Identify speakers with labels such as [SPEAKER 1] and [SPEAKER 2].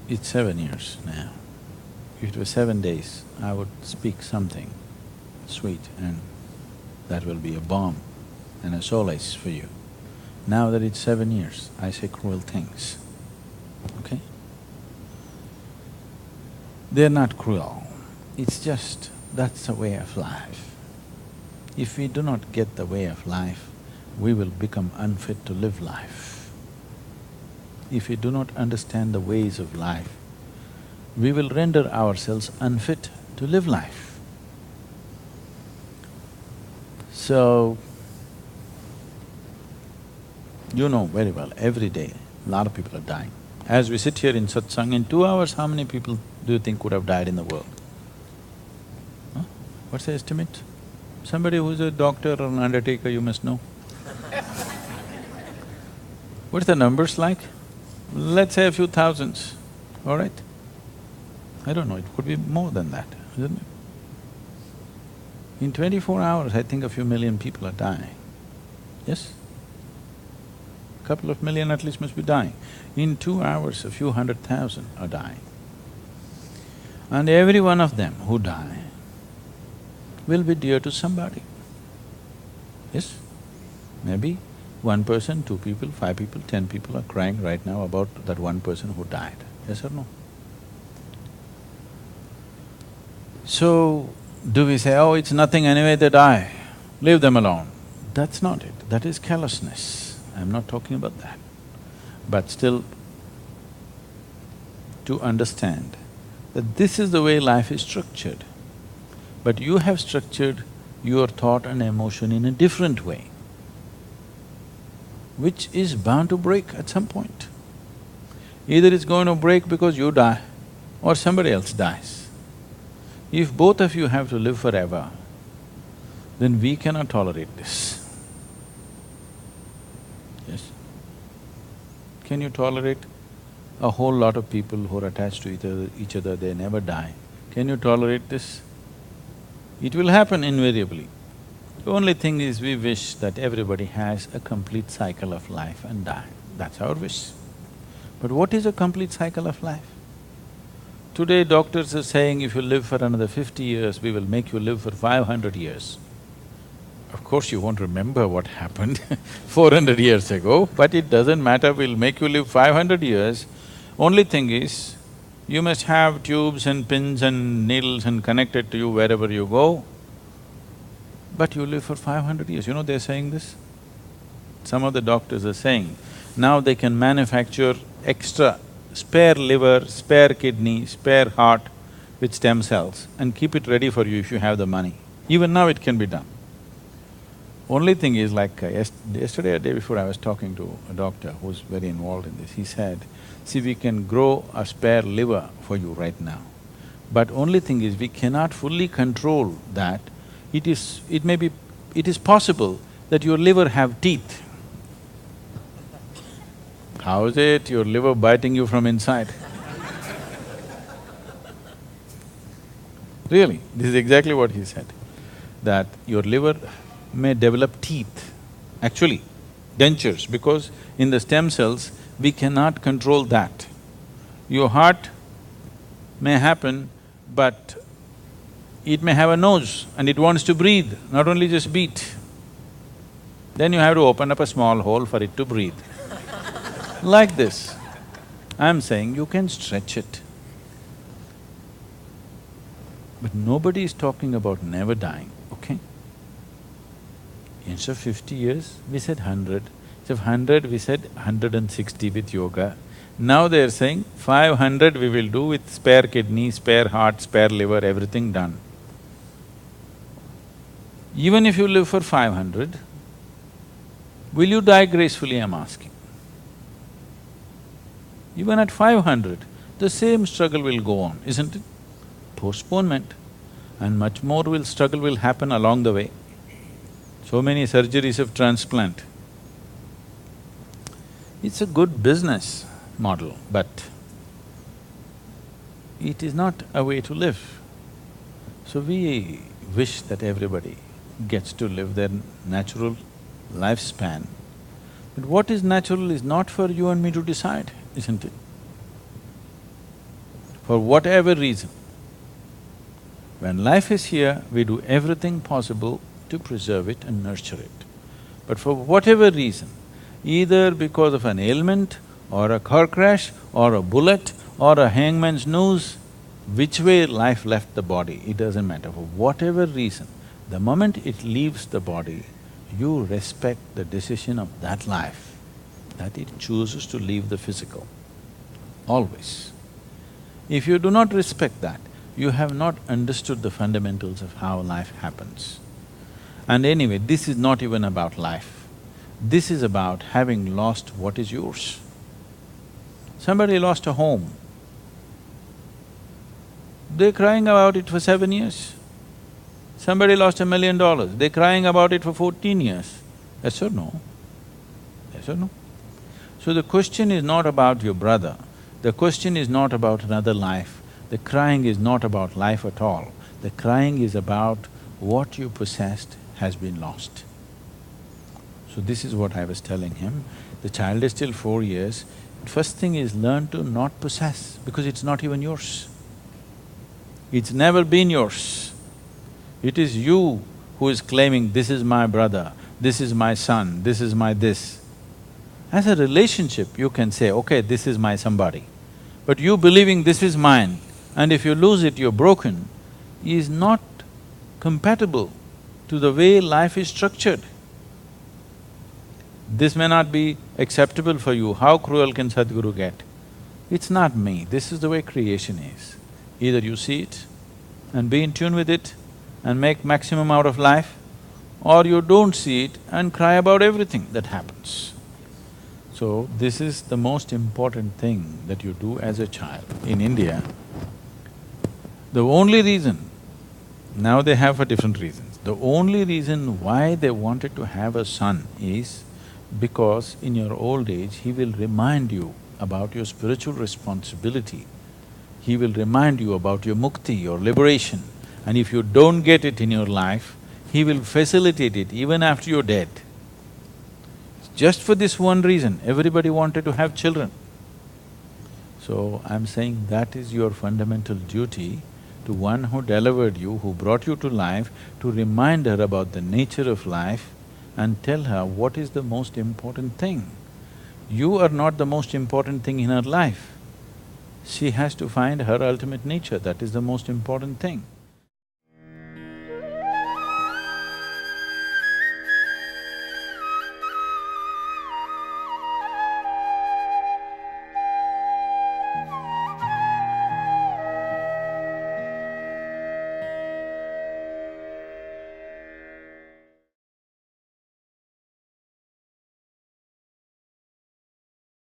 [SPEAKER 1] It's 7 years now. If it was 7 days, I would speak something sweet and that will be a balm and a solace for you. Now that it's 7 years, I say cruel things, okay? They're not cruel, it's just that's the way of life. If we do not get the way of life, we will become unfit to live life. If we do not understand the ways of life, we will render ourselves unfit to live life. So, you know very well, every day, a lot of people are dying. As we sit here in satsang, in 2 hours, how many people do you think would have died in the world? Huh? What's the estimate? Somebody who's a doctor or an undertaker, you must know. What's the numbers like? Let's say a few thousands, all right? I don't know, it could be more than that, isn't it? In 24 hours, I think a few million people are dying, yes? Couple of million at least must be dying. In 2 hours, a few 100,000 are dying. And every one of them who die will be dear to somebody, yes? Maybe 1 person, 2 people, 5 people, 10 people are crying right now about that 1 person who died, yes or no? So, do we say, oh, it's nothing anyway, they die, leave them alone? That's not it, that is callousness. I'm not talking about that. But still, to understand that this is the way life is structured, but you have structured your thought and emotion in a different way, which is bound to break at some point. Either it's going to break because you die or somebody else dies. If both of you have to live forever, then we cannot tolerate this. Yes? Can you tolerate a whole lot of people who are attached to each other, they never die? Can you tolerate this? It will happen invariably. The only thing is we wish that everybody has a complete cycle of life and die, that's our wish. But what is a complete cycle of life? Today doctors are saying if you live for another 50 years, we will make you live for 500 years. Of course you won't remember what happened 400 years ago, but it doesn't matter, we'll make you live 500 years. Only thing is, you must have tubes and pins and needles and connected to you wherever you go, but you live for 500 years. You know they're saying this? Some of the doctors are saying, now they can manufacture extra spare liver, spare kidney, spare heart with stem cells and keep it ready for you if you have the money. Even now it can be done. Only thing is like yesterday or day before I was talking to a doctor who's very involved in this, he said, see, we can grow a spare liver for you right now, but only thing is we cannot fully control that. It is possible that your liver have teeth. How is it your liver biting you from inside? Really, this is exactly what he said, that your liver may develop teeth, actually dentures, because in the stem cells, we cannot control that. Your heart may happen, but it may have a nose and it wants to breathe, not only just beat. Then you have to open up a small hole for it to breathe. Like this, I'm saying you can stretch it. But nobody is talking about never dying, okay? Instead of 50 years, we said 100. Instead of 100, we said 160 with yoga. Now they're saying 500 we will do with spare kidney, spare heart, spare liver, everything done. Even if you live for 500, will you die gracefully, I'm asking? Even at 500, the same struggle will go on, isn't it? Postponement, and much more struggle will happen along the way. So many surgeries of transplant. It's a good business model, but it is not a way to live. So we wish that everybody gets to live their natural lifespan. But what is natural is not for you and me to decide, isn't it? for whatever reason. When life is here, we do everything possible to preserve it and nurture it. But for whatever reason, either because of an ailment or a car crash or a bullet or a hangman's noose, which way life left the body, it doesn't matter. For whatever reason, the moment it leaves the body, you respect the decision of that life, that it chooses to leave the physical, always. If you do not respect that, you have not understood the fundamentals of how life happens. And anyway, this is not even about life. This is about having lost what is yours. Somebody lost a home. They're crying about it for 7 years. Somebody lost $1 million, they're crying about it for 14 years. Yes or no? Yes or no? So the question is not about your brother, the question is not about another life, the crying is not about life at all. The crying is about what you possessed has been lost. So this is what I was telling him. The child is still 4 years. First thing is learn to not possess, because it's not even yours. It's never been yours. It is you who is claiming, this is my brother, this is my son, this is my this. As a relationship, you can say, okay, this is my somebody. But you believing this is mine, and if you lose it, you're broken, is not compatible to the way life is structured. This may not be acceptable for you. How cruel can Sadhguru get? It's not me, this is the way creation is. Either you see it and be in tune with it and make maximum out of life, or you don't see it and cry about everything that happens. So, this is the most important thing that you do as a child. In India, the only reason, now they have for different reasons, the only reason why they wanted to have a son is because in your old age, he will remind you about your spiritual responsibility. He will remind you about your mukti, your liberation, and if you don't get it in your life, he will facilitate it even after you're dead. Just for this one reason, everybody wanted to have children. So, I'm saying that is your fundamental duty to one who delivered you, who brought you to life, to remind her about the nature of life and tell her what is the most important thing. You are not the most important thing in her life. She has to find her ultimate nature, that is the most important thing.